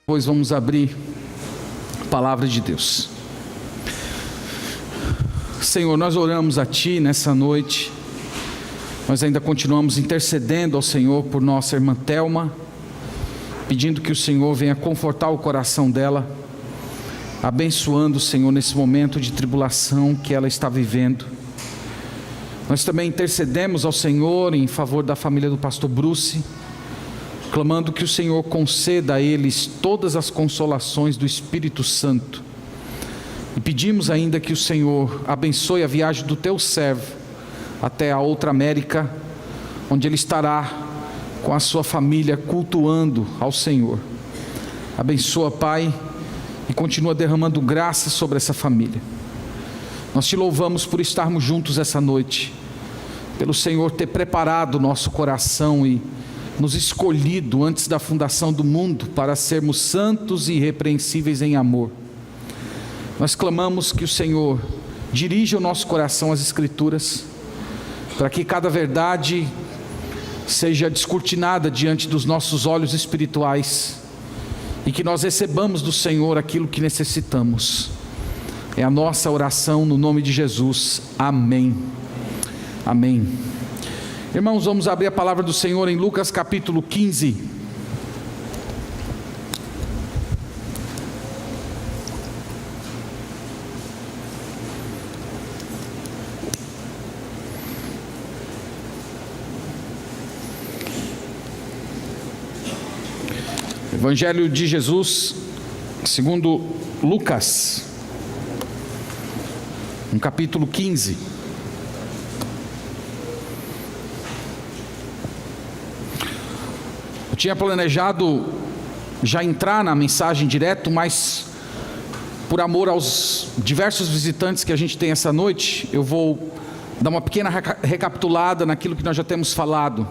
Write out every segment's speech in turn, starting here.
Depois vamos abrir a palavra de Deus. Senhor, nós oramos a Ti nessa noite. Nós ainda continuamos intercedendo ao Senhor por nossa irmã Thelma, pedindo que o Senhor venha confortar o coração dela, abençoando o Senhor nesse momento de tribulação que ela está vivendo. Nós também intercedemos ao Senhor em favor da família do pastor Bruce, clamando que o Senhor conceda a eles todas as consolações do Espírito Santo. E pedimos ainda que o Senhor abençoe a viagem do Teu servo até a outra América, onde ele estará com a sua família cultuando ao Senhor. Abençoa, Pai, e continua derramando graça sobre essa família. Nós Te louvamos por estarmos juntos essa noite, pelo Senhor ter preparado o nosso coração e nos escolhido antes da fundação do mundo para sermos santos e irrepreensíveis em amor. Nós clamamos que o Senhor dirija o nosso coração às Escrituras, para que cada verdade seja descortinada diante dos nossos olhos espirituais e que nós recebamos do Senhor aquilo que necessitamos. É a nossa oração no nome de Jesus. Amém. Amém. Irmãos, vamos abrir a palavra do Senhor em Lucas capítulo 15. Evangelho de Jesus segundo Lucas, no capítulo 15. Eu tinha planejado já entrar na mensagem direto, mas por amor aos diversos visitantes que a gente tem essa noite, eu vou dar uma pequena recapitulada naquilo que nós já temos falado.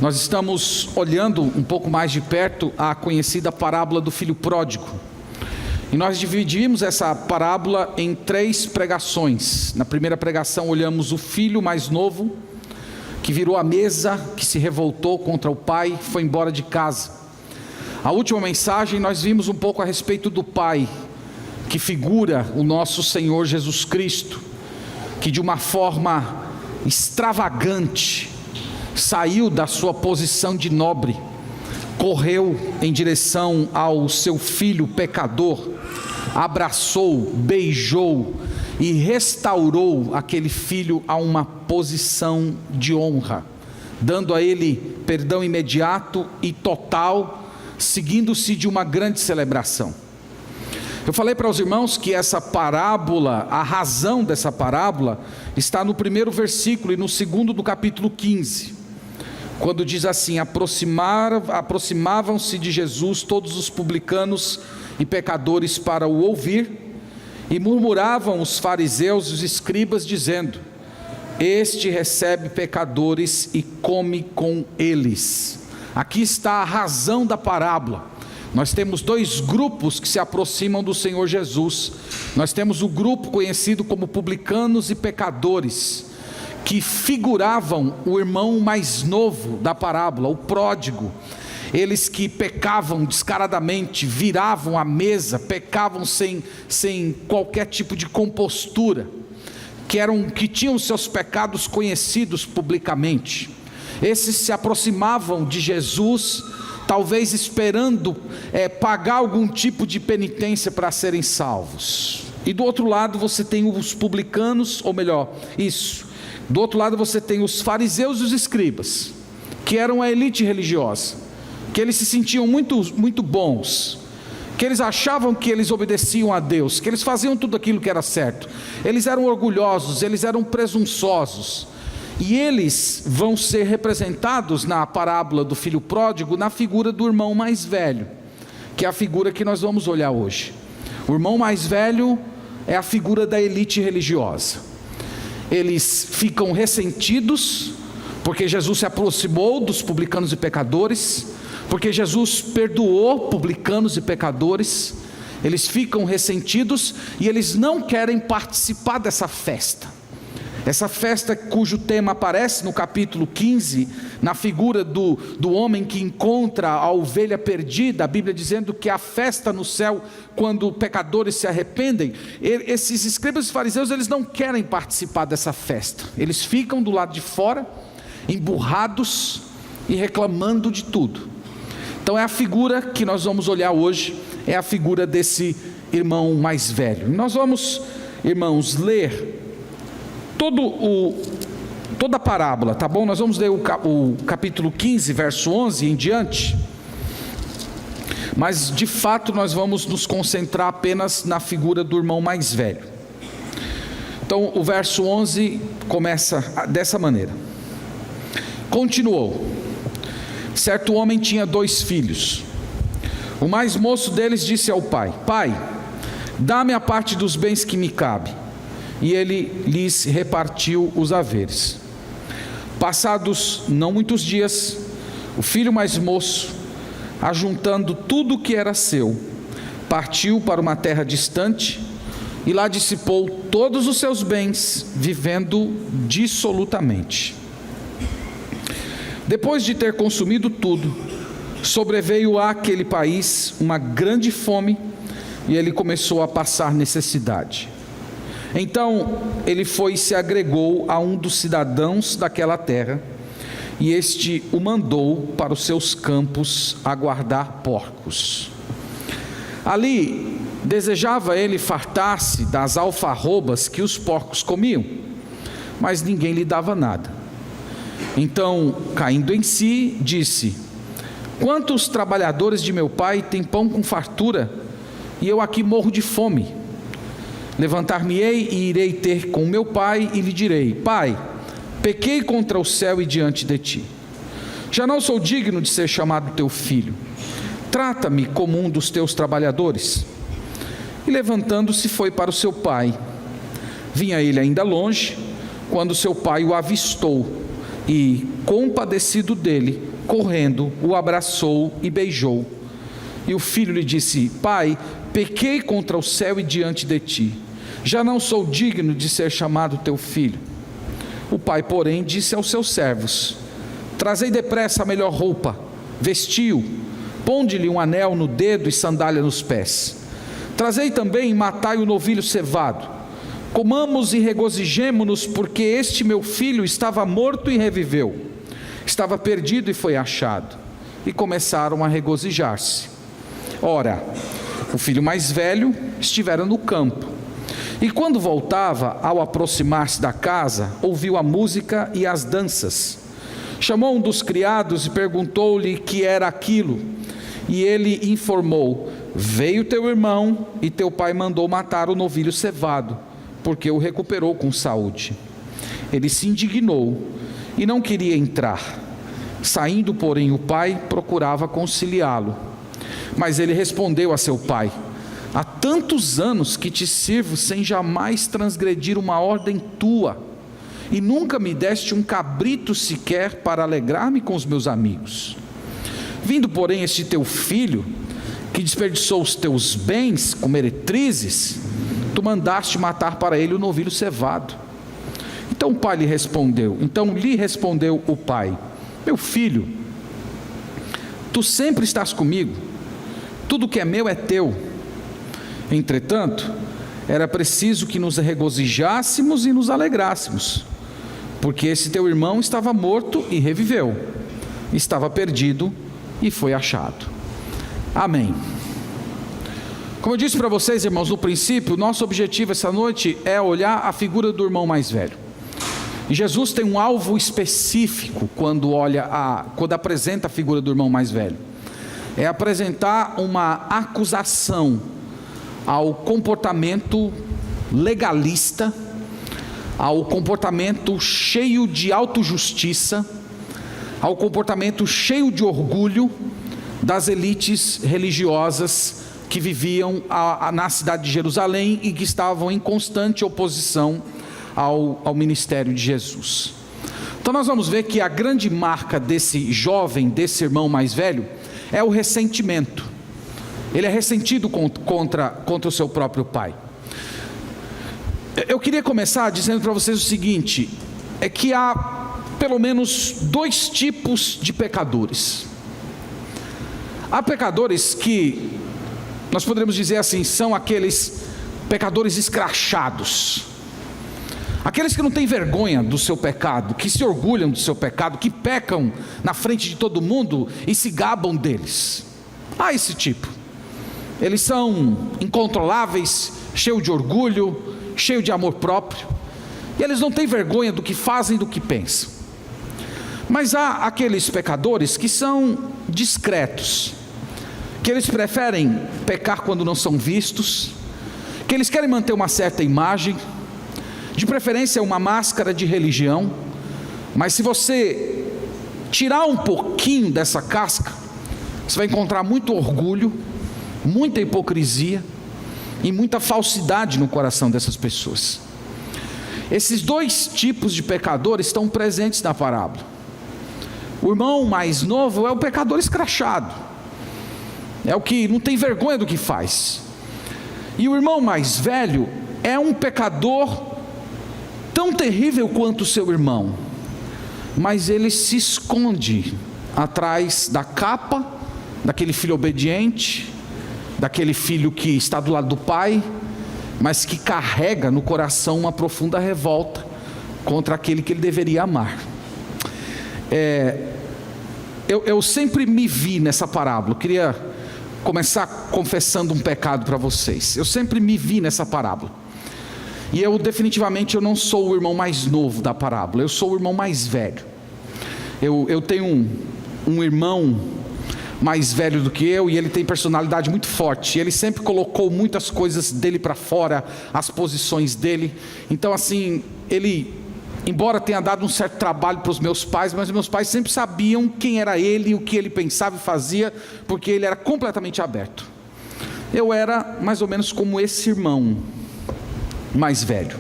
Nós estamos olhando um pouco mais de perto a conhecida parábola do filho pródigo. E nós dividimos essa parábola em 3 pregações. Na primeira pregação olhamos o filho mais novo, que virou a mesa, que se revoltou contra o pai, foi embora de casa. A última mensagem nós vimos um pouco a respeito do pai, que figura o nosso Senhor Jesus Cristo, que de uma forma extravagante saiu da sua posição de nobre, correu em direção ao seu filho pecador, abraçou, beijou e restaurou aquele filho a uma posição de honra, dando a ele perdão imediato e total, seguindo-se de uma grande celebração. Eu falei para os irmãos que essa parábola, a razão dessa parábola, está no primeiro versículo e no segundo do capítulo 15, quando diz assim: aproximavam-se de Jesus todos os publicanos e pecadores para o ouvir, e murmuravam os fariseus e os escribas, dizendo: este recebe pecadores e come com eles. Aqui está a razão da parábola. Nós temos 2 grupos que se aproximam do Senhor Jesus. Nós temos o grupo conhecido como publicanos e pecadores, que figuravam o irmão mais novo da parábola, o pródigo. Eles que pecavam descaradamente, viravam a mesa, pecavam sem qualquer tipo de compostura, que tinham seus pecados conhecidos publicamente. Esses se aproximavam de Jesus, talvez esperando pagar algum tipo de penitência para serem salvos. E do outro lado você tem os publicanos, ou melhor, do outro lado você tem os fariseus e os escribas, que eram a elite religiosa, que eles se sentiam muito bons, que eles achavam que eles obedeciam a Deus, que eles faziam tudo aquilo que era certo. Eles eram orgulhosos, eles eram presunçosos. E eles vão ser representados na parábola do filho pródigo na figura do irmão mais velho, que é a figura que nós vamos olhar hoje. O irmão mais velho é a figura da elite religiosa. Eles ficam ressentidos porque Jesus se aproximou dos publicanos e pecadores, porque Jesus perdoou publicanos e pecadores. Eles ficam ressentidos e eles não querem participar dessa festa. Essa festa cujo tema aparece no capítulo 15, na figura do homem que encontra a ovelha perdida, a Bíblia dizendo que há festa no céu quando pecadores se arrependem. Esses escribas e fariseus, eles não querem participar dessa festa, eles ficam do lado de fora, emburrados e reclamando de tudo. Então é a figura que nós vamos olhar hoje, é a figura desse irmão mais velho. Nós vamos, irmãos, ler toda a parábola, tá bom? Nós vamos ler o capítulo 15, verso 11 em diante, mas de fato nós vamos nos concentrar apenas na figura do irmão mais velho. Então o verso 11 começa dessa maneira: continuou, certo homem tinha 2 filhos. O mais moço deles disse ao pai: Pai, dá-me a parte dos bens que me cabe. E ele lhes repartiu os haveres. Passados não muitos dias, o filho mais moço, ajuntando tudo o que era seu, partiu para uma terra distante e lá dissipou todos os seus bens, vivendo dissolutamente. Depois de ter consumido tudo, sobreveio àquele país uma grande fome e ele começou a passar necessidade. Então ele foi e se agregou a um dos cidadãos daquela terra, e este o mandou para os seus campos a guardar porcos. Ali desejava ele fartar-se das alfarrobas que os porcos comiam, mas ninguém lhe dava nada. Então, caindo em si, disse: Quantos trabalhadores de meu pai têm pão com fartura, e eu aqui morro de fome? Levantar-me-ei e irei ter com meu pai e lhe direi: Pai, pequei contra o céu e diante de ti. Já não sou digno de ser chamado teu filho. Trata-me como um dos teus trabalhadores. E levantando-se foi para o seu pai. Vinha ele ainda longe, quando seu pai o avistou e, compadecido dele, correndo, o abraçou e beijou. E o filho lhe disse: Pai, pequei contra o céu e diante de ti. Já não sou digno de ser chamado teu filho. O pai, porém, disse aos seus servos: Trazei depressa a melhor roupa, vestiu, ponde-lhe um anel no dedo e sandália nos pés. Trazei também e matai o novilho cevado. Comamos e regozijemo-nos, porque este meu filho estava morto e reviveu, estava perdido e foi achado. E começaram a regozijar-se. Ora, o filho mais velho estivera no campo, e quando voltava, ao aproximar-se da casa, ouviu a música e as danças. Chamou um dos criados e perguntou-lhe que era aquilo, e ele informou: Veio teu irmão, e teu pai mandou matar o novilho cevado, porque o recuperou com saúde. Ele se indignou e não queria entrar. Saindo, porém, o pai procurava conciliá-lo. Mas ele respondeu a seu pai: Há tantos anos que te sirvo sem jamais transgredir uma ordem tua, e nunca me deste um cabrito sequer para alegrar-me com os meus amigos. Vindo, porém, este teu filho, que desperdiçou os teus bens com meretrizes, tu mandaste matar para ele o novilho cevado. Então lhe respondeu o pai: Meu filho, tu sempre estás comigo, tudo que é meu é teu. Entretanto, era preciso que nos regozijássemos e nos alegrássemos, porque esse teu irmão estava morto e reviveu, estava perdido e foi achado. Amém. Como eu disse para vocês, irmãos, no princípio, nosso objetivo essa noite é olhar a figura do irmão mais velho. E Jesus tem um alvo específico quando apresenta a figura do irmão mais velho. É apresentar uma acusação ao comportamento legalista, ao comportamento cheio de autojustiça, ao comportamento cheio de orgulho das elites religiosas que viviam na cidade de Jerusalém e que estavam em constante oposição ao ministério de Jesus. Então nós vamos ver que a grande marca desse jovem, desse irmão mais velho, é o ressentimento. Ele é ressentido contra o seu próprio pai. Eu queria começar dizendo para vocês o seguinte: é que há pelo menos dois tipos de pecadores. Há pecadores que nós poderíamos dizer assim, são aqueles pecadores escrachados, aqueles que não têm vergonha do seu pecado, que se orgulham do seu pecado, que pecam na frente de todo mundo e se gabam deles. Há esse tipo. Eles são incontroláveis, cheios de orgulho, cheios de amor próprio, e eles não têm vergonha do que fazem, do que pensam. Mas há aqueles pecadores que são discretos, que eles preferem pecar quando não são vistos, que eles querem manter uma certa imagem, de preferência uma máscara de religião. Mas se você tirar um pouquinho dessa casca, você vai encontrar muito orgulho, muita hipocrisia e muita falsidade no coração dessas pessoas. Esses dois tipos de pecadores estão presentes na parábola. O irmão mais novo é o pecador escrachado, é o que não tem vergonha do que faz. E o irmão mais velho é um pecador tão terrível quanto o seu irmão, mas ele se esconde atrás da capa daquele filho obediente, daquele filho que está do lado do pai, mas que carrega no coração uma profunda revolta contra aquele que ele deveria amar. Eu sempre me vi nessa parábola. Eu queria começar confessando um pecado para vocês. Eu sempre me vi nessa parábola. E definitivamente eu não sou o irmão mais novo da parábola, eu sou o irmão mais velho. Eu tenho um irmão mais velho do que eu, e ele tem personalidade muito forte. Ele sempre colocou muitas coisas dele para fora, as posições dele. Então assim, ele, embora tenha dado um certo trabalho para os meus pais, mas meus pais sempre sabiam quem era ele, o que ele pensava e fazia, porque ele era completamente aberto. Eu era mais ou menos como esse irmão mais velho,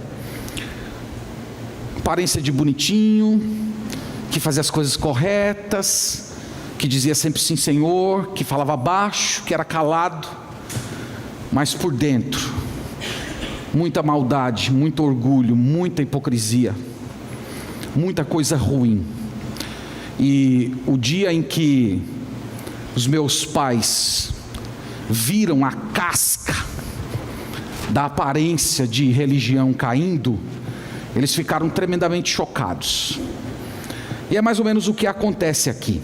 aparência de bonitinho, que fazia as coisas corretas, que dizia sempre sim senhor, que falava baixo, que era calado, mas por dentro muita maldade, muito orgulho, muita hipocrisia, muita coisa ruim. E o dia em que os meus pais viram a casca da aparência de religião caindo, eles ficaram tremendamente chocados. E é mais ou menos o que acontece aqui.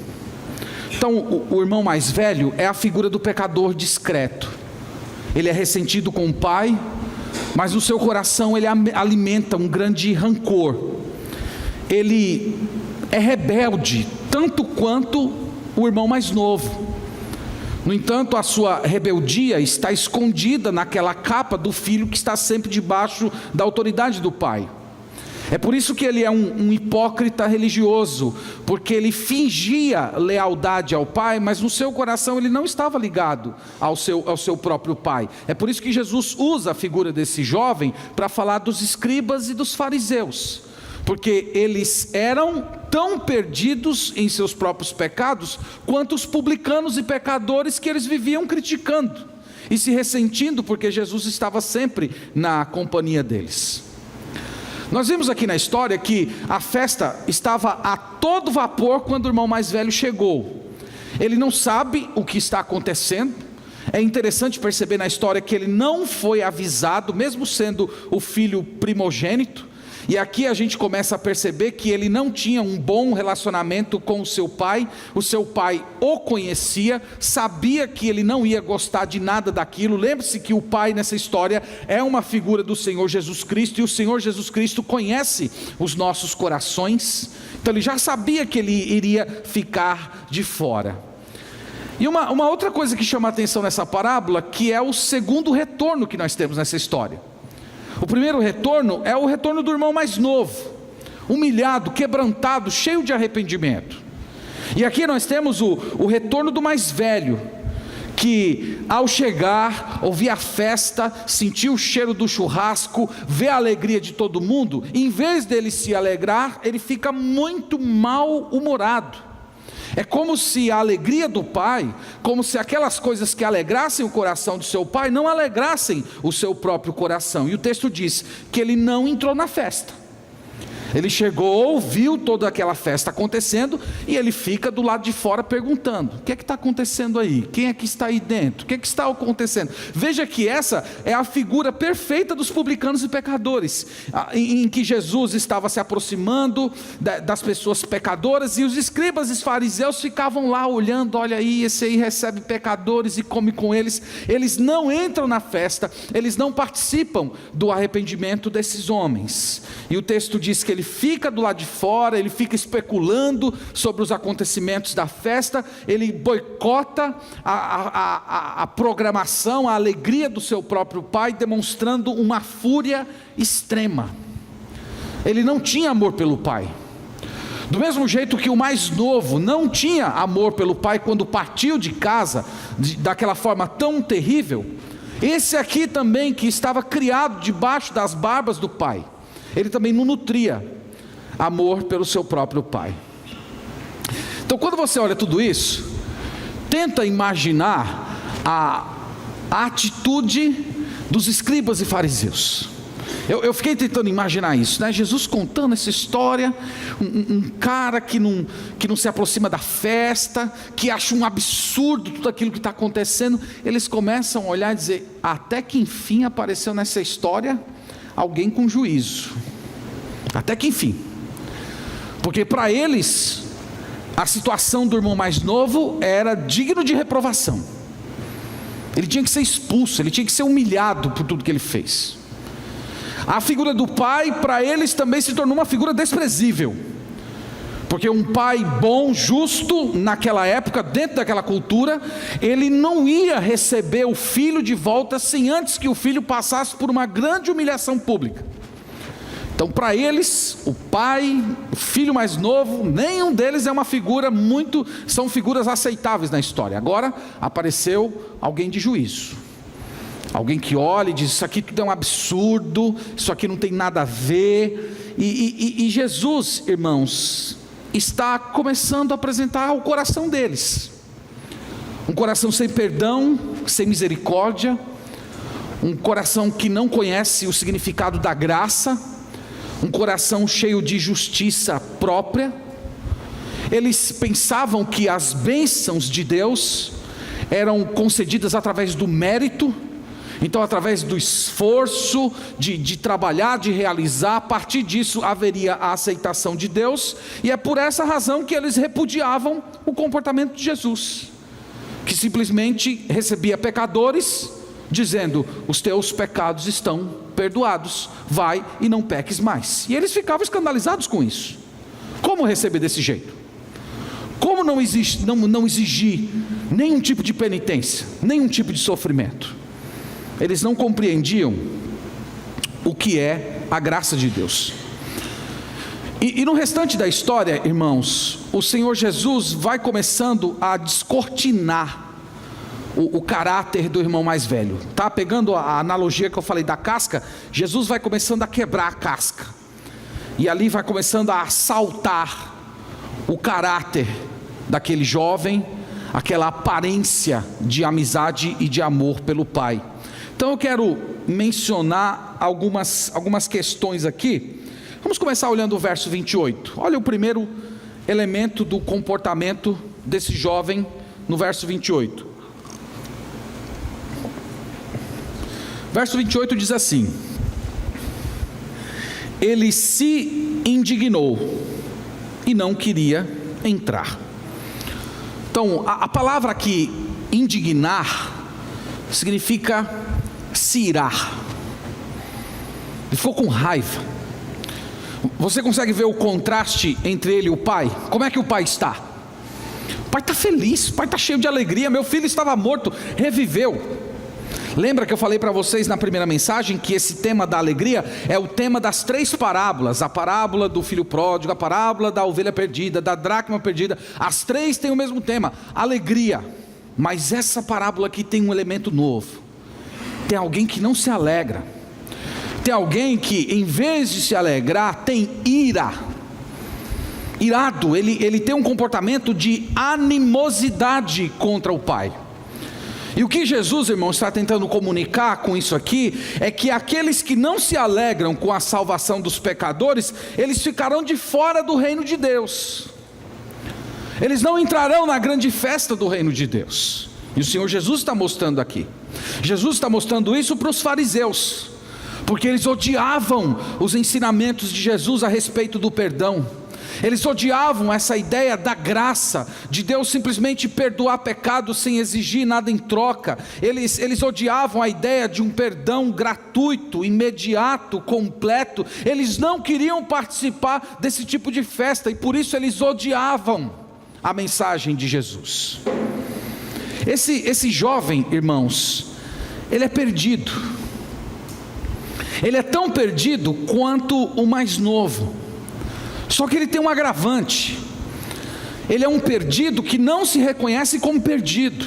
Então o irmão mais velho é a figura do pecador discreto. Ele é ressentido com o pai, mas no seu coração ele alimenta um grande rancor. Ele é rebelde tanto quanto o irmão mais novo. No entanto, a sua rebeldia está escondida naquela capa do filho que está sempre debaixo da autoridade do pai. É por isso que ele é um hipócrita religioso, porque ele fingia lealdade ao pai, mas no seu coração ele não estava ligado ao seu próprio pai. É por isso que Jesus usa a figura desse jovem para falar dos escribas e dos fariseus, porque eles eram tão perdidos em seus próprios pecados quanto os publicanos e pecadores que eles viviam criticando e se ressentindo, porque Jesus estava sempre na companhia deles. Nós vimos aqui na história que a festa estava a todo vapor quando o irmão mais velho chegou. Ele não sabe o que está acontecendo. É interessante perceber na história que ele não foi avisado, mesmo sendo o filho primogênito. E aqui a gente começa a perceber que ele não tinha um bom relacionamento com o seu pai o conhecia, sabia que ele não ia gostar de nada daquilo. Lembre-se que o pai nessa história é uma figura do Senhor Jesus Cristo, e o Senhor Jesus Cristo conhece os nossos corações, então ele já sabia que ele iria ficar de fora. E uma outra coisa que chama a atenção nessa parábola, que é o segundo retorno que nós temos nessa história. O primeiro retorno é o retorno do irmão mais novo, humilhado, quebrantado, cheio de arrependimento. E aqui nós temos o retorno do mais velho, que ao chegar, ouvir a festa, sentir o cheiro do churrasco, ver a alegria de todo mundo, em vez dele se alegrar, ele fica muito mal-humorado. É como se a alegria do pai, como se aquelas coisas que alegrassem o coração de seu pai, não alegrassem o seu próprio coração. E o texto diz que ele não entrou na festa. Ele chegou, viu toda aquela festa acontecendo, e ele fica do lado de fora perguntando: o que é que está acontecendo aí? Quem é que está aí dentro? O que é que está acontecendo? Veja que essa é a figura perfeita dos publicanos e pecadores, em que Jesus estava se aproximando das pessoas pecadoras, e os escribas e os fariseus ficavam lá olhando: olha aí, esse aí recebe pecadores e come com eles. Eles não entram na festa, eles não participam do arrependimento desses homens. E o texto diz que ele fica do lado de fora, ele fica especulando sobre os acontecimentos da festa, ele boicota a programação, a alegria do seu próprio pai, demonstrando uma fúria extrema. Ele não tinha amor pelo pai. Do mesmo jeito que o mais novo não tinha amor pelo pai quando partiu de casa, daquela forma tão terrível, esse aqui também, que estava criado debaixo das barbas do pai, ele também não nutria amor pelo seu próprio pai. Então, quando você olha tudo isso, tenta imaginar a atitude dos escribas e fariseus. Eu fiquei tentando imaginar isso, né? Jesus contando essa história, um cara que não se aproxima da festa, que acha um absurdo tudo aquilo que está acontecendo. Eles começam a olhar e dizer: até que enfim apareceu nessa história alguém com juízo. Até que enfim. Porque para eles, a situação do irmão mais novo era digno de reprovação. Ele tinha que ser expulso, ele tinha que ser humilhado por tudo que ele fez. A figura do pai, para eles, também se tornou uma figura desprezível. Porque um pai bom, justo, naquela época, dentro daquela cultura, ele não ia receber o filho de volta sem antes que o filho passasse por uma grande humilhação pública. Então, para eles, o pai, o filho mais novo, nenhum deles é uma figura são figuras aceitáveis na história. Agora apareceu alguém de juízo, alguém que olha e diz: isso aqui tudo é um absurdo, isso aqui não tem nada a ver. E Jesus, irmãos, está começando a apresentar o coração deles, um coração sem perdão, sem misericórdia, um coração que não conhece o significado da graça, um coração cheio de justiça própria. Eles pensavam que as bênçãos de Deus eram concedidas através do mérito. Então, através do esforço de trabalhar, de realizar, a partir disso haveria a aceitação de Deus. E é por essa razão que eles repudiavam o comportamento de Jesus, que simplesmente recebia pecadores, dizendo: os teus pecados estão perdoados, vai e não peques mais. E eles ficavam escandalizados com isso. Como receber desse jeito? Como não exigir nenhum tipo de penitência, nenhum tipo de sofrimento? Eles não compreendiam o que é a graça de Deus. E no restante da história, irmãos, o Senhor Jesus vai começando a descortinar o caráter do irmão mais velho. Tá pegando a analogia que eu falei da casca, Jesus vai começando a quebrar a casca, e ali vai começando a saltar o caráter daquele jovem, aquela aparência de amizade e de amor pelo pai. Então eu quero mencionar algumas questões aqui. Vamos começar olhando o verso 28. Olha o primeiro elemento do comportamento desse jovem no verso 28. Verso 28 diz assim: ele se indignou e não queria entrar. Então, a palavra aqui, indignar, significa se irar. Ele ficou com raiva. Você consegue ver o contraste entre ele e o pai? Como é que o pai está? O pai está feliz, o pai está cheio de alegria. Meu filho estava morto, reviveu. Lembra que eu falei para vocês na primeira mensagem que esse tema da alegria é o tema das 3 parábolas: a parábola do filho pródigo, a parábola da ovelha perdida, da dracma perdida. As 3 têm o mesmo tema, alegria. Mas essa parábola aqui tem um elemento novo. Tem alguém que não se alegra. Tem alguém que, em vez de se alegrar, tem ira. irado, ele tem um comportamento de animosidade contra o pai. E o que Jesus, irmãos, está tentando comunicar com isso aqui, é que aqueles que não se alegram com a salvação dos pecadores, eles ficarão de fora do reino de Deus, eles não entrarão na grande festa do reino de Deus. E o Senhor Jesus está mostrando aqui, Jesus está mostrando isso para os fariseus, porque eles odiavam os ensinamentos de Jesus a respeito do perdão. Eles odiavam essa ideia da graça, de Deus simplesmente perdoar pecados sem exigir nada em troca. Eles odiavam a ideia de um perdão gratuito, imediato, completo. Eles não queriam participar desse tipo de festa, e por isso eles odiavam a mensagem de Jesus. Esse jovem, irmãos, ele é perdido. Ele é tão perdido quanto o mais novo. Só que ele tem um agravante: ele é um perdido que não se reconhece como perdido.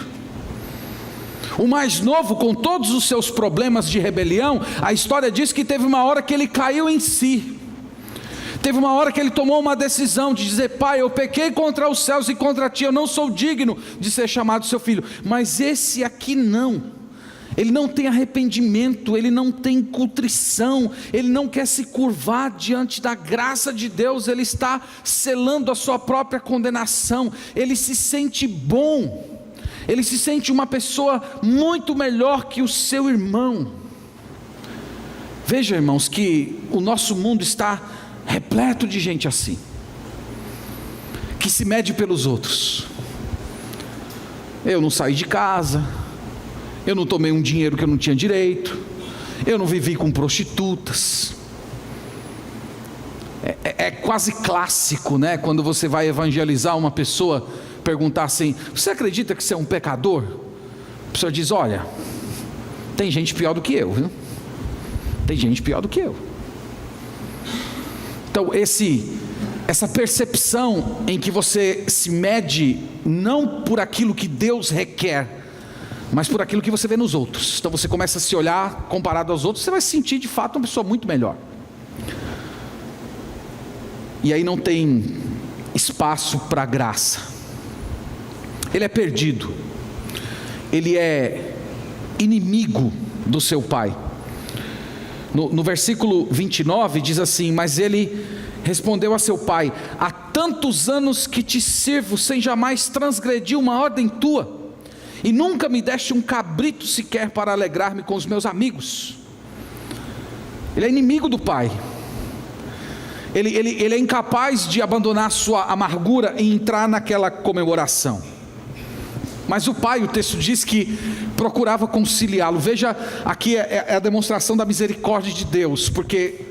O mais novo, com todos os seus problemas de rebelião, a história diz que teve uma hora que ele caiu em si. Teve uma hora que ele tomou uma decisão de dizer: pai, eu pequei contra os céus e contra ti, eu não sou digno de ser chamado seu filho. Mas esse aqui não. Ele não tem arrependimento, ele não tem contrição, ele não quer se curvar diante da graça de Deus, ele está selando a sua própria condenação. Ele se sente bom, ele se sente uma pessoa muito melhor que o seu irmão. Veja, irmãos, que o nosso mundo está repleto de gente assim, que se mede pelos outros. Eu não saí de casa, eu não tomei um dinheiro que eu não tinha direito, eu não vivi com prostitutas. É quase clássico, né? Quando você vai evangelizar uma pessoa, perguntar assim: você acredita que você é um pecador? A pessoa diz: olha, tem gente pior do que eu, viu? Tem gente pior do que eu. Então essa percepção em que você se mede não por aquilo que Deus requer, mas por aquilo que você vê nos outros. Então você começa a se olhar comparado aos outros, você vai se sentir de fato uma pessoa muito melhor. E aí não tem espaço para graça. Ele é perdido, ele é inimigo do seu pai. No versículo 29 diz assim: mas ele respondeu a seu pai: há tantos anos que te sirvo sem jamais transgredir uma ordem tua, e nunca me deste um cabrito sequer para alegrar-me com os meus amigos. Ele é inimigo do pai. Ele é incapaz de abandonar sua amargura e entrar naquela comemoração. Mas o pai, o texto diz que procurava conciliá-lo. Veja, aqui é a demonstração da misericórdia de Deus, porque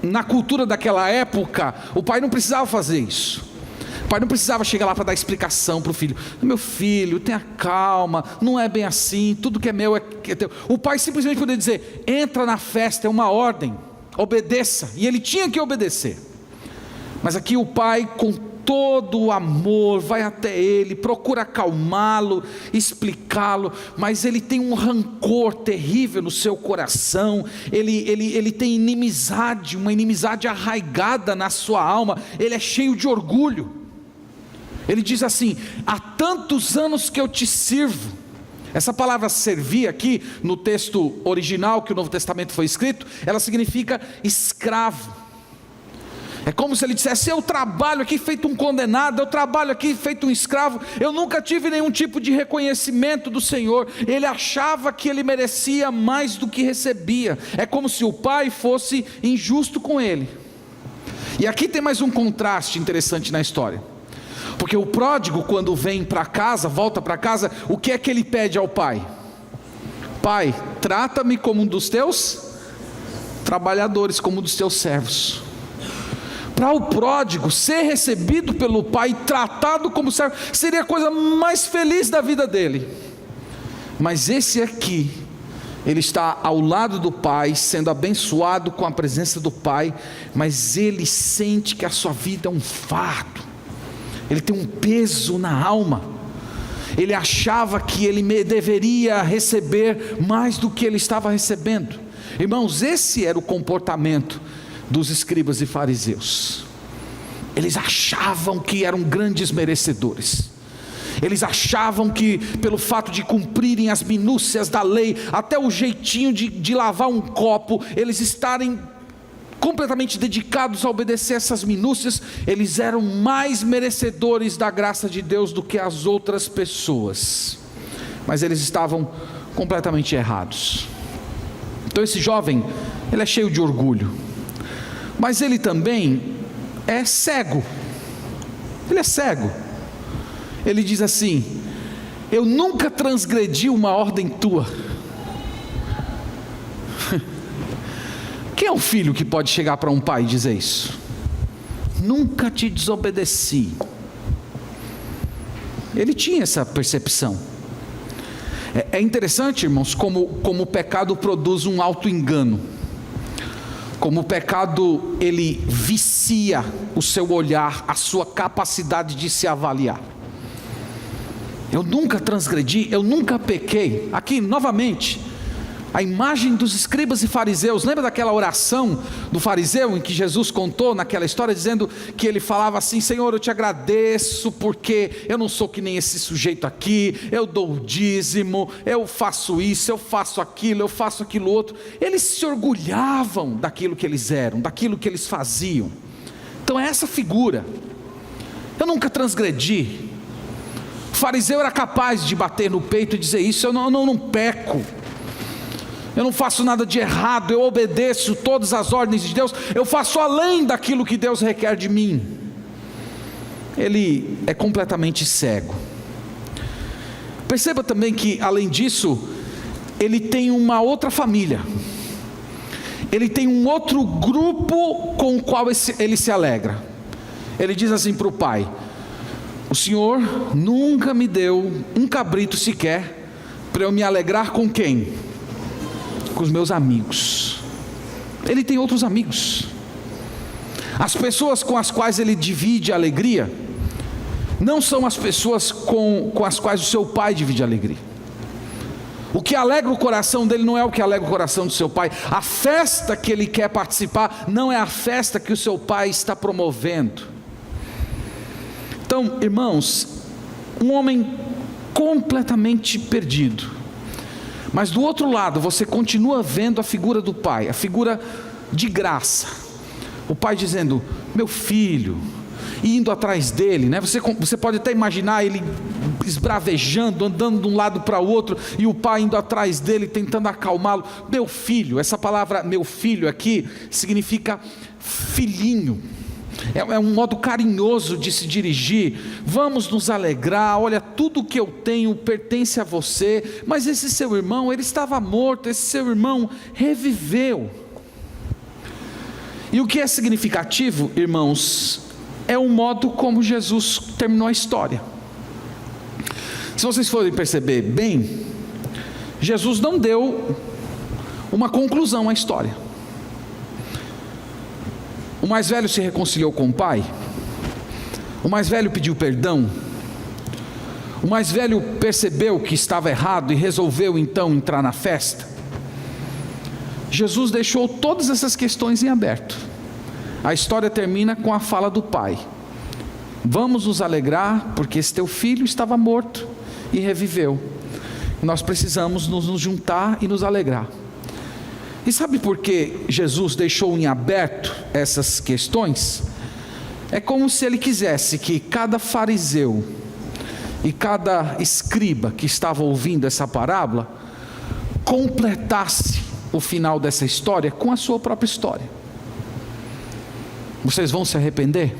na cultura daquela época, o pai não precisava fazer isso. O pai não precisava chegar lá para dar explicação para o filho: meu filho, tenha calma, não é bem assim, tudo que é meu é teu. O pai simplesmente poderia dizer: entra na festa, é uma ordem, obedeça. E ele tinha que obedecer. Mas aqui o pai, com todo o amor, vai até ele, procura acalmá-lo, explicá-lo, mas ele tem um rancor terrível no seu coração. Ele tem inimizade, uma inimizade arraigada na sua alma. Ele é cheio de orgulho. Ele diz assim: há tantos anos que eu te sirvo. Essa palavra servir aqui, no texto original que o Novo Testamento foi escrito, ela significa escravo. É como se ele dissesse: eu trabalho aqui feito um condenado, eu trabalho aqui feito um escravo, eu nunca tive nenhum tipo de reconhecimento do Senhor. Ele achava que ele merecia mais do que recebia. É como se o pai fosse injusto com ele. E aqui tem mais um contraste interessante na história, porque o pródigo, quando vem para casa, volta para casa, o que é que ele pede ao pai? Pai, trata-me como um dos teus trabalhadores, como um dos teus servos. Para o pródigo, ser recebido pelo pai, tratado como servo, seria a coisa mais feliz da vida dele. Mas esse aqui, ele está ao lado do pai, sendo abençoado com a presença do pai, mas ele sente que a sua vida é um fardo, ele tem um peso na alma. Ele achava que ele deveria receber mais do que ele estava recebendo. Irmãos, esse era o comportamento dos escribas e fariseus. eles achavam que eram grandes merecedores. Eles achavam que pelo fato de cumprirem as minúcias da lei, até o jeitinho de lavar um copo, eles estarem completamente dedicados a obedecer essas minúcias, eles eram mais merecedores da graça de Deus do que as outras pessoas. Mas eles estavam completamente errados. Então esse jovem, ele é cheio de orgulho, mas ele também é cego. Ele é cego. Ele diz assim: eu nunca transgredi uma ordem tua. Quem é o filho que pode chegar para um pai e dizer isso? Nunca te desobedeci. Ele tinha essa percepção. É interessante, irmãos, como o pecado produz um auto-engano. Como o pecado, ele vicia o seu olhar, a sua capacidade de se avaliar. Eu nunca transgredi, eu nunca pequei. Aqui, novamente, a imagem dos escribas e fariseus. Lembra daquela oração do fariseu em que Jesus contou naquela história, dizendo que ele falava assim: Senhor, eu te agradeço porque eu não sou que nem esse sujeito aqui, eu dou o dízimo, eu faço isso, eu faço aquilo outro. Eles se orgulhavam daquilo que eles eram, daquilo que eles faziam. Então é essa figura. Eu nunca transgredi. O fariseu era capaz de bater no peito e dizer isso: eu não peco, eu não faço nada de errado, eu obedeço todas as ordens de Deus, eu faço além daquilo que Deus requer de mim. Ele é completamente cego. Perceba também que, além disso, ele tem uma outra família, ele tem um outro grupo com o qual ele se alegra. Ele diz assim para o pai: o Senhor nunca me deu um cabrito sequer para eu me alegrar com quem? Com os meus amigos. Ele tem outros amigos. As pessoas com as quais ele divide a alegria não são as pessoas com as quais o seu pai divide a alegria. O que alegra o coração dele não é o que alegra o coração do seu pai. A festa que ele quer participar não é a festa que o seu pai está promovendo. Então, irmãos, um homem completamente perdido. Mas do outro lado, você continua vendo a figura do pai, a figura de graça. O pai dizendo: meu filho, e indo atrás dele, né? Você pode até imaginar ele esbravejando, andando de um lado para o outro, e o pai indo atrás dele, tentando acalmá-lo. Meu filho, essa palavra meu filho aqui significa filhinho. É um modo carinhoso de se dirigir. Vamos nos alegrar, olha, tudo que eu tenho pertence a você. Mas esse seu irmão, ele estava morto, esse seu irmão reviveu. E o que é significativo, irmãos, é o modo como Jesus terminou a história. Se vocês forem perceber bem, Jesus não deu uma conclusão à história. O mais velho se reconciliou com o pai, o mais velho pediu perdão, o mais velho percebeu que estava errado e resolveu então entrar na festa. Jesus deixou todas essas questões em aberto. A história termina com a fala do pai: vamos nos alegrar porque esse teu filho estava morto e reviveu. Nós precisamos nos juntar e nos alegrar. E sabe por que Jesus deixou em aberto essas questões? É como se ele quisesse que cada fariseu e cada escriba que estava ouvindo essa parábola completasse o final dessa história com a sua própria história. Vocês vão se arrepender?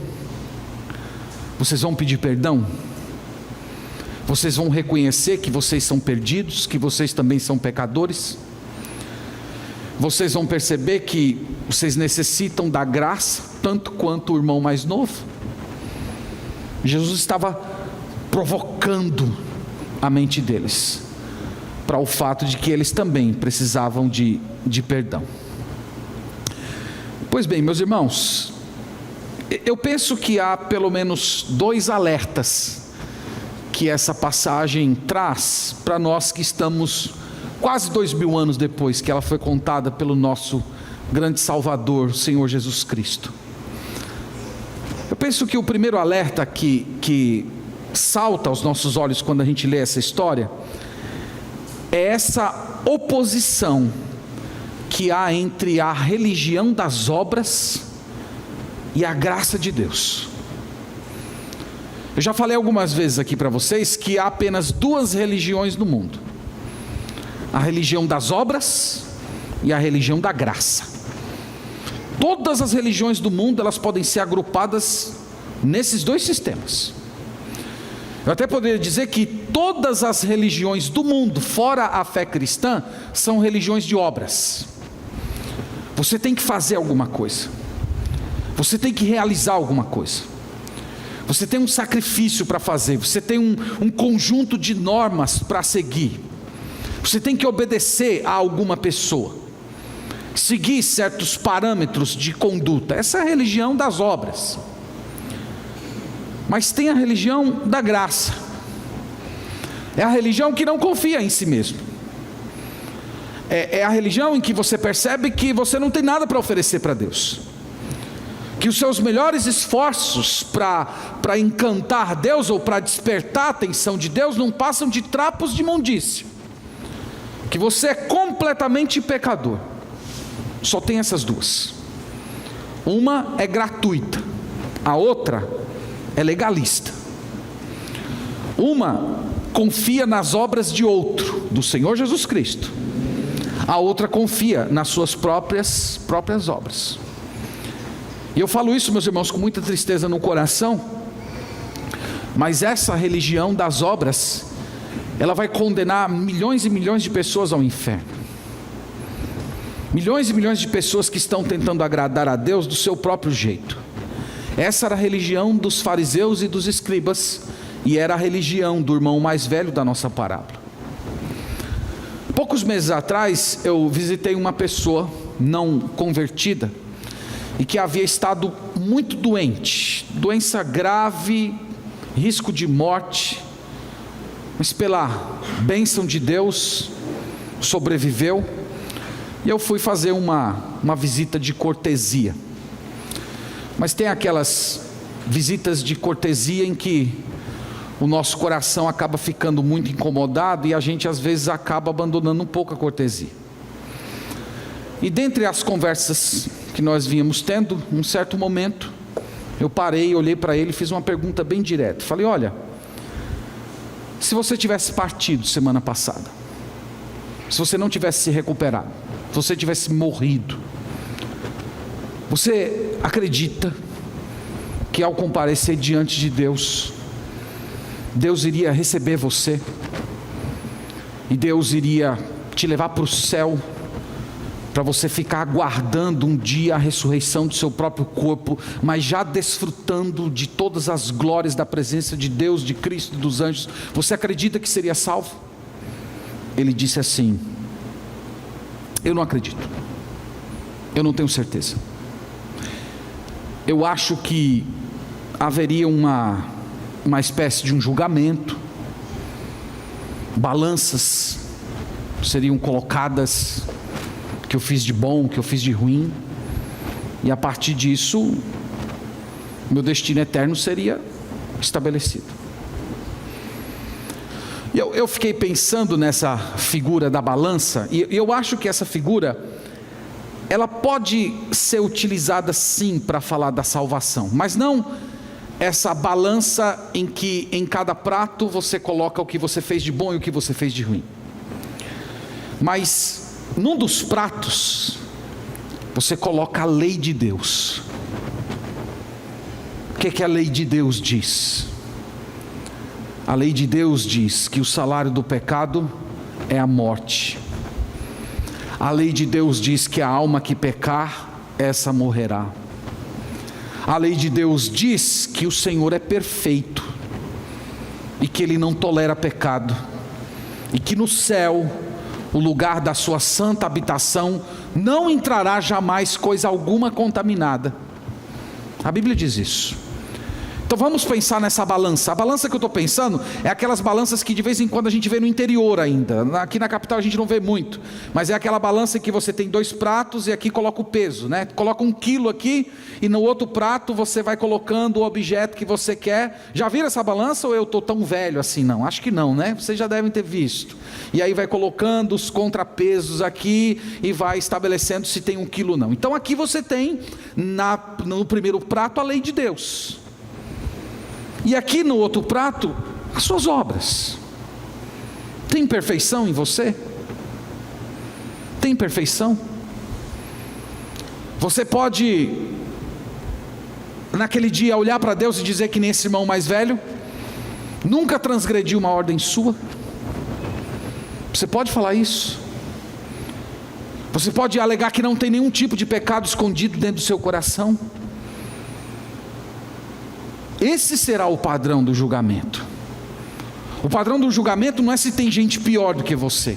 Vocês vão pedir perdão? Vocês vão reconhecer que vocês são perdidos, que vocês também são pecadores? Vocês vão perceber que vocês necessitam da graça tanto quanto o irmão mais novo? Jesus estava provocando a mente deles para o fato de que eles também precisavam de perdão. Pois bem, meus irmãos, eu penso que há pelo menos 2 alertas que essa passagem traz para nós que estamos quase 2000 anos depois que ela foi contada pelo nosso grande Salvador, Senhor Jesus Cristo. penso que o primeiro alerta que salta aos nossos olhos quando a gente lê essa história é essa oposição que há entre a religião das obras e a graça de Deus. Eu já falei algumas vezes aqui para vocês que há apenas duas religiões no mundo: a religião das obras e a religião da graça. Todas as religiões do mundo, elas podem ser agrupadas nesses dois sistemas. Eu até poderia dizer que todas as religiões do mundo, fora a fé cristã, são religiões de obras. Você tem que fazer alguma coisa, você tem que realizar alguma coisa, você tem um sacrifício para fazer, você tem um conjunto de normas para seguir, você tem que obedecer a alguma pessoa, seguir certos parâmetros de conduta. Essa é a religião das obras. Mas tem a religião da graça. É a religião que não confia em si mesmo. É a religião em que você percebe que você não tem nada para oferecer para Deus, que os seus melhores esforços para encantar Deus ou para despertar a atenção de Deus não passam de trapos de imundícia, que você é completamente pecador. Só tem essas duas. Uma é gratuita, a outra é legalista. Uma confia nas obras de outro, do Senhor Jesus Cristo. A outra confia nas suas próprias obras. E eu falo isso, meus irmãos, com muita tristeza no coração, mas essa religião das obras, ela vai condenar milhões e milhões de pessoas ao inferno. Milhões e milhões de pessoas que estão tentando agradar a Deus do seu próprio jeito. Essa era a religião dos fariseus e dos escribas, e era a religião do irmão mais velho da nossa parábola. Poucos meses atrás, eu visitei uma pessoa não convertida, e que havia estado muito doente, doença grave, risco de morte, mas pela bênção de Deus, sobreviveu. E eu fui fazer uma visita de cortesia. Mas tem aquelas visitas de cortesia em que o nosso coração acaba ficando muito incomodado e a gente às vezes acaba abandonando um pouco a cortesia. E dentre as conversas que nós vínhamos tendo, num certo momento, eu parei, olhei para ele e fiz uma pergunta bem direta. Falei: olha, se você tivesse partido semana passada, se você não tivesse se recuperado, se você tivesse morrido, você acredita que ao comparecer diante de Deus, Deus iria receber você, e Deus iria te levar para o céu, para você ficar aguardando um dia a ressurreição do seu próprio corpo, mas já desfrutando de todas as glórias da presença de Deus, de Cristo e dos anjos? Você acredita que seria salvo? Ele disse assim: eu não acredito, eu não tenho certeza. Eu acho que haveria uma espécie de um julgamento, balanças seriam colocadas, que eu fiz de bom, que eu fiz de ruim, e a partir disso, meu destino eterno seria estabelecido. E eu fiquei pensando nessa figura da balança, e eu acho que essa figura, ela pode ser utilizada sim para falar da salvação, mas não essa balança em que em cada prato você coloca o que você fez de bom e o que você fez de ruim. Mas num dos pratos você coloca a lei de Deus. O que a lei de Deus diz? A lei de Deus diz que o salário do pecado é a morte. A lei de Deus diz que a alma que pecar, essa morrerá. A lei de Deus diz que o Senhor é perfeito e que Ele não tolera pecado, e que no céu, o lugar da sua santa habitação, não entrará jamais coisa alguma contaminada. A Bíblia diz isso, Então vamos pensar nessa balança. A balança que eu estou pensando é aquelas balanças que de vez em quando a gente vê no interior ainda. Aqui na capital a gente não vê muito, mas é aquela balança que você tem 2 pratos e aqui coloca o peso, né? Coloca 1 quilo aqui e no outro prato você vai colocando o objeto que você quer. Já viram essa balança ou eu estou tão velho assim? Não, acho que não, né? Vocês já devem ter visto. E aí vai colocando os contrapesos aqui e vai estabelecendo se tem 1 quilo ou não. Então aqui você tem no primeiro prato a lei de Deus. E aqui no outro prato, as suas obras. Tem perfeição em você? Tem perfeição? Você pode, naquele dia, olhar para Deus e dizer que nem esse irmão mais velho, nunca transgrediu uma ordem sua? Você pode falar isso? Você pode alegar que não tem nenhum tipo de pecado escondido dentro do seu coração? Esse será o padrão do julgamento. O padrão do julgamento não é se tem gente pior do que você.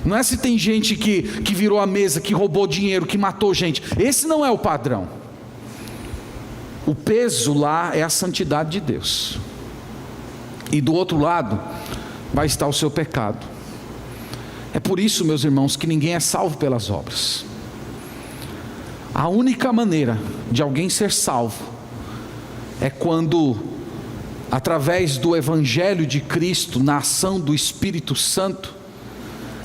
Não é se tem gente que virou a mesa, que roubou dinheiro, que matou gente. Esse não é o padrão. O peso lá é a santidade de Deus. E do outro lado vai estar o seu pecado. É por isso, meus irmãos, que ninguém é salvo pelas obras. A única maneira de alguém ser salvo é quando, através do Evangelho de Cristo, na ação do Espírito Santo,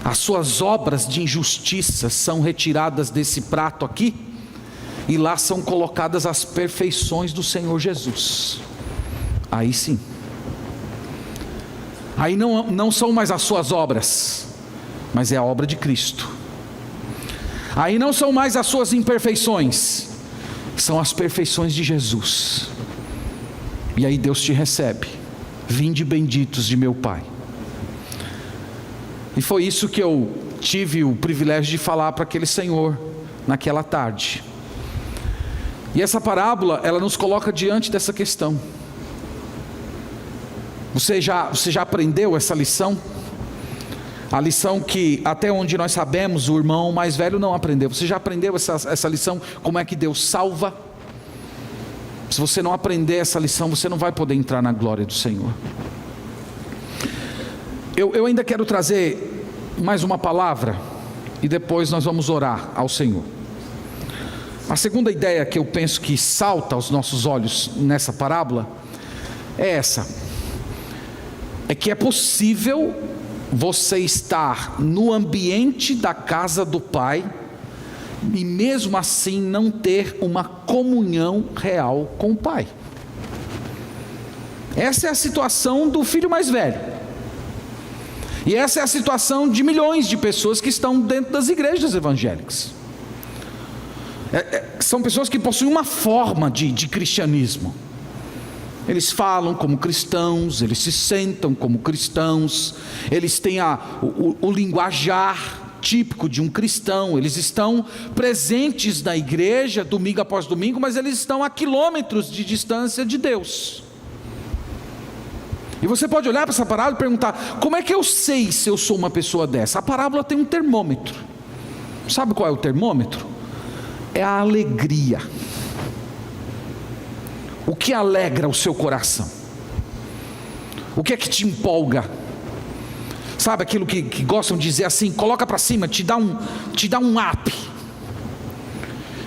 as suas obras de injustiça são retiradas desse prato aqui, e lá são colocadas as perfeições do Senhor Jesus. Aí sim. Aí não são mais as suas obras, mas é a obra de Cristo. Aí não são mais as suas imperfeições, são as perfeições de Jesus. E aí Deus te recebe. Vinde benditos de meu Pai. E foi isso que eu tive o privilégio de falar para aquele senhor naquela tarde. E essa parábola, ela nos coloca diante dessa questão. Você já aprendeu essa lição? A lição que, até onde nós sabemos, o irmão mais velho não aprendeu. Você já aprendeu essa lição? Como é que Deus salva? Se você não aprender essa lição, você não vai poder entrar na glória do Senhor. Eu ainda quero trazer mais uma palavra, e depois nós vamos orar ao Senhor. A segunda ideia que eu penso que salta aos nossos olhos nessa parábola é essa: é que é possível você estar no ambiente da casa do Pai e mesmo assim não ter uma comunhão real com o Pai. Essa é a situação do filho mais velho, e essa é a situação de milhões de pessoas que estão dentro das igrejas evangélicas. São pessoas que possuem uma forma de cristianismo. Eles falam como cristãos, eles se sentam como cristãos, eles têm o linguajar típico de um cristão, eles estão presentes na igreja domingo após domingo, mas eles estão a quilômetros de distância de Deus. E você pode olhar para essa parábola e perguntar: como é que eu sei se eu sou uma pessoa dessa? A parábola tem um termômetro. Sabe qual é o termômetro? É a alegria. O que alegra o seu coração? O que é que te empolga? Sabe aquilo que gostam de dizer assim, coloca para cima, te dá um up.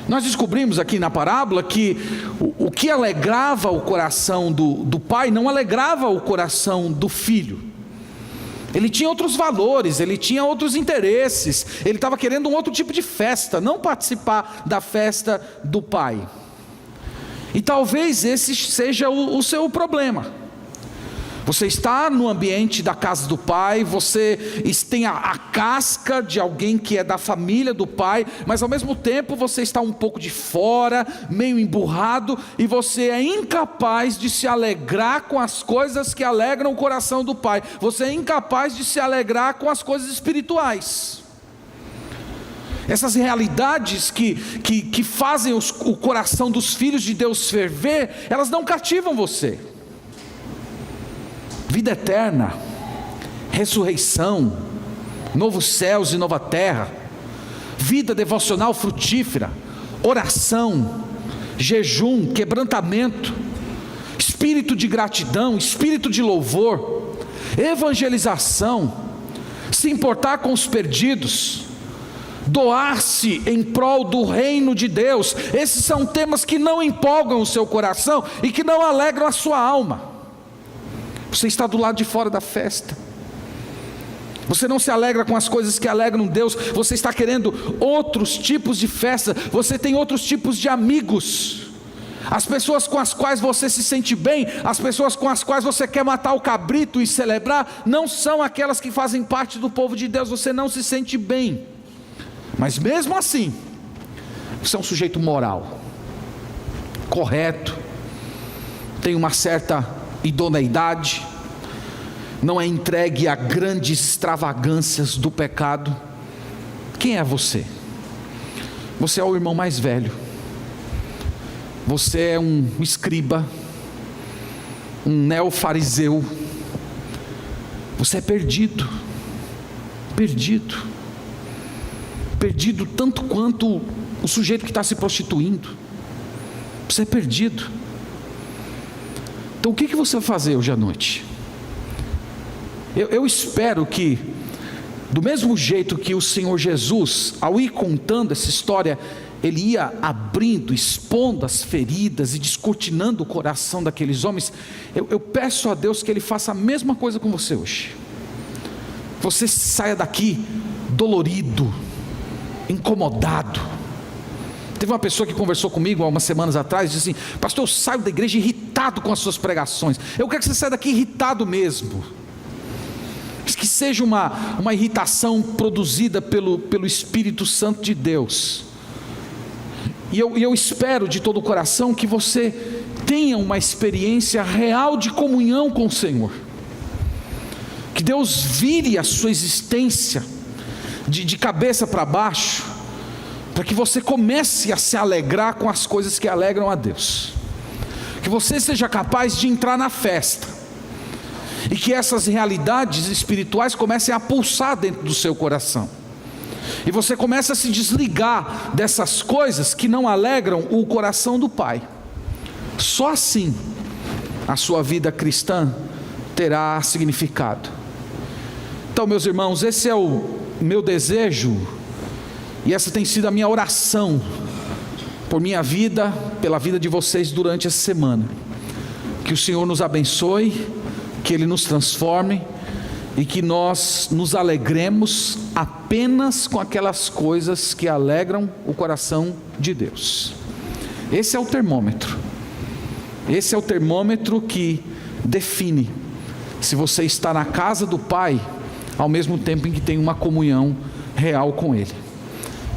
Nós descobrimos aqui na parábola que o que alegrava o coração do pai não alegrava o coração do filho. Ele tinha outros valores, ele tinha outros interesses, ele estava querendo um outro tipo de festa, não participar da festa do pai. E talvez esse seja o seu problema. Você está no ambiente da casa do pai, você tem a casca de alguém que é da família do pai, mas ao mesmo tempo você está um pouco de fora, meio emburrado, e você é incapaz de se alegrar com as coisas que alegram o coração do pai. Você é incapaz de se alegrar com as coisas espirituais. Essas realidades que fazem o coração dos filhos de Deus ferver, elas não cativam você. Vida eterna, ressurreição, novos céus e nova terra, vida devocional frutífera, oração, jejum, quebrantamento, espírito de gratidão, espírito de louvor, evangelização, se importar com os perdidos, doar-se em prol do reino de Deus. Esses são temas que não empolgam o seu coração e que não alegram a sua alma. Você está do lado de fora da festa, você não se alegra com as coisas que alegram Deus, você está querendo outros tipos de festa, você tem outros tipos de amigos. As pessoas com as quais você se sente bem, as pessoas com as quais você quer matar o cabrito e celebrar, não são aquelas que fazem parte do povo de Deus. Você não se sente bem, mas mesmo assim, você é um sujeito moral, correto, tem uma certa idoneidade, não é entregue a grandes extravagâncias do pecado. Quem é você? Você é o irmão mais velho, você é um escriba, um neofariseu, você é perdido tanto quanto o sujeito que está se prostituindo. Você é perdido. Então o que você vai fazer hoje à noite? Eu espero que, do mesmo jeito que o Senhor Jesus, ao ir contando essa história, Ele ia abrindo, expondo as feridas e descortinando o coração daqueles homens, eu peço a Deus que Ele faça a mesma coisa com você hoje. Você saia daqui dolorido, incomodado. Teve uma pessoa que conversou comigo há umas semanas atrás, disse assim: pastor, eu saio da igreja irritado com as suas pregações. Eu quero que você saia daqui irritado mesmo, que seja uma irritação produzida pelo Espírito Santo de Deus. E eu espero de todo o coração que você tenha uma experiência real de comunhão com o Senhor, que Deus vire a sua existência de cabeça para baixo, para que você comece a se alegrar com as coisas que alegram a Deus, que você seja capaz de entrar na festa, e que essas realidades espirituais comecem a pulsar dentro do seu coração, e você comece a se desligar dessas coisas que não alegram o coração do Pai. Só assim a sua vida cristã terá significado. Então, meus irmãos, esse é o meu desejo, e essa tem sido a minha oração por minha vida, pela vida de vocês durante essa semana. Que o Senhor nos abençoe, que Ele nos transforme, e que nós nos alegremos apenas com aquelas coisas que alegram o coração de Deus. Esse é o termômetro. Esse é o termômetro que define se você está na casa do Pai, ao mesmo tempo em que tem uma comunhão real com Ele.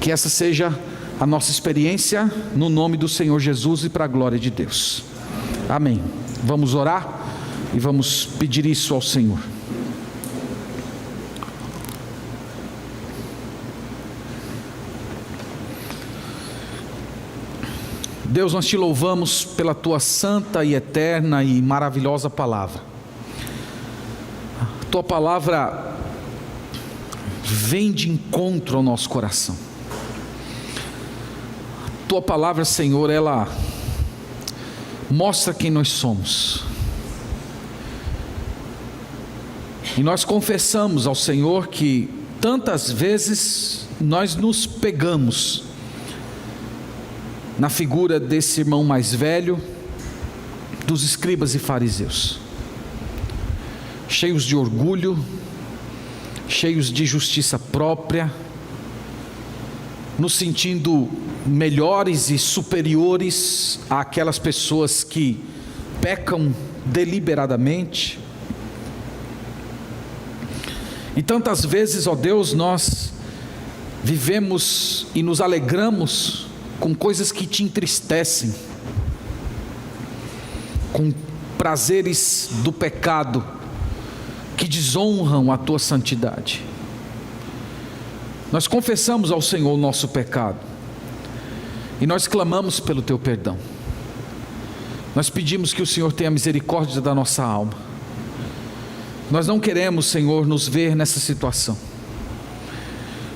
Que essa seja a nossa experiência, no nome do Senhor Jesus e para a glória de Deus. Amém. Vamos orar e vamos pedir isso ao Senhor. Deus, nós te louvamos pela tua santa e eterna e maravilhosa palavra. A tua palavra vem de encontro ao nosso coração. A tua palavra, Senhor, ela mostra quem nós somos. E nós confessamos ao Senhor que tantas vezes nós nos pegamos na figura desse irmão mais velho, dos escribas e fariseus, cheios de orgulho, cheios de justiça própria, nos sentindo melhores e superiores àquelas pessoas que pecam deliberadamente. E tantas vezes, ó Deus, nós vivemos e nos alegramos com coisas que te entristecem, com prazeres do pecado que desonram a tua santidade. Nós confessamos ao Senhor o nosso pecado e nós clamamos pelo teu perdão. Nós pedimos que o Senhor tenha misericórdia da nossa alma. Nós não queremos, Senhor, nos ver nessa situação.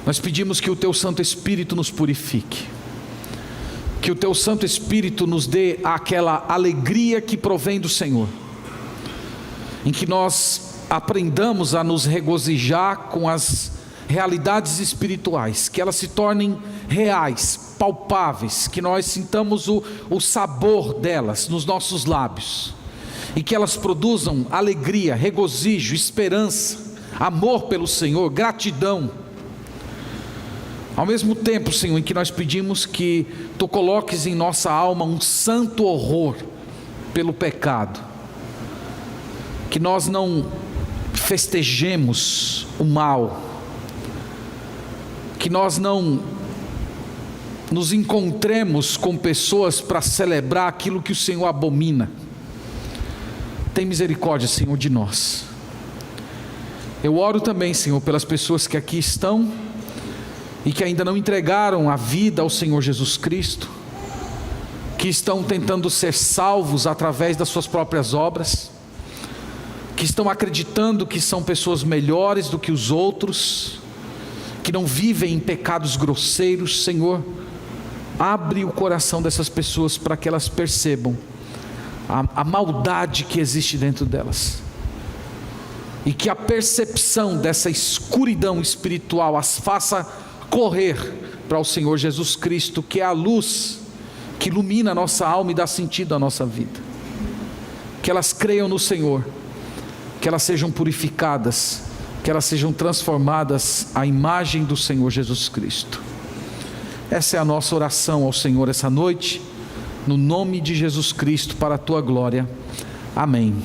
Nós pedimos que o teu Santo Espírito nos purifique. que o Teu Santo Espírito nos dê aquela alegria que provém do Senhor, em que nós aprendamos a nos regozijar com as realidades espirituais, que elas se tornem reais, palpáveis, que nós sintamos o sabor delas nos nossos lábios, e que elas produzam alegria, regozijo, esperança, amor pelo Senhor, gratidão. Ao mesmo tempo, Senhor, em que nós pedimos que Tu coloques em nossa alma um santo horror pelo pecado, que nós não festejemos o mal, que nós não nos encontremos com pessoas para celebrar aquilo que o Senhor abomina. Tem misericórdia, Senhor, de nós. Eu oro também, Senhor, pelas pessoas que aqui estão e que ainda não entregaram a vida ao Senhor Jesus Cristo, que estão tentando ser salvos através das suas próprias obras, que estão acreditando que são pessoas melhores do que os outros, que não vivem em pecados grosseiros. Senhor, abre o coração dessas pessoas para que elas percebam a maldade que existe dentro delas, e que a percepção dessa escuridão espiritual as faça correr para o Senhor Jesus Cristo, que é a luz que ilumina a nossa alma e dá sentido à nossa vida. Que elas creiam no Senhor, que elas sejam purificadas, que elas sejam transformadas à imagem do Senhor Jesus Cristo. Essa é a nossa oração ao Senhor essa noite, no nome de Jesus Cristo, para a Tua glória. Amém.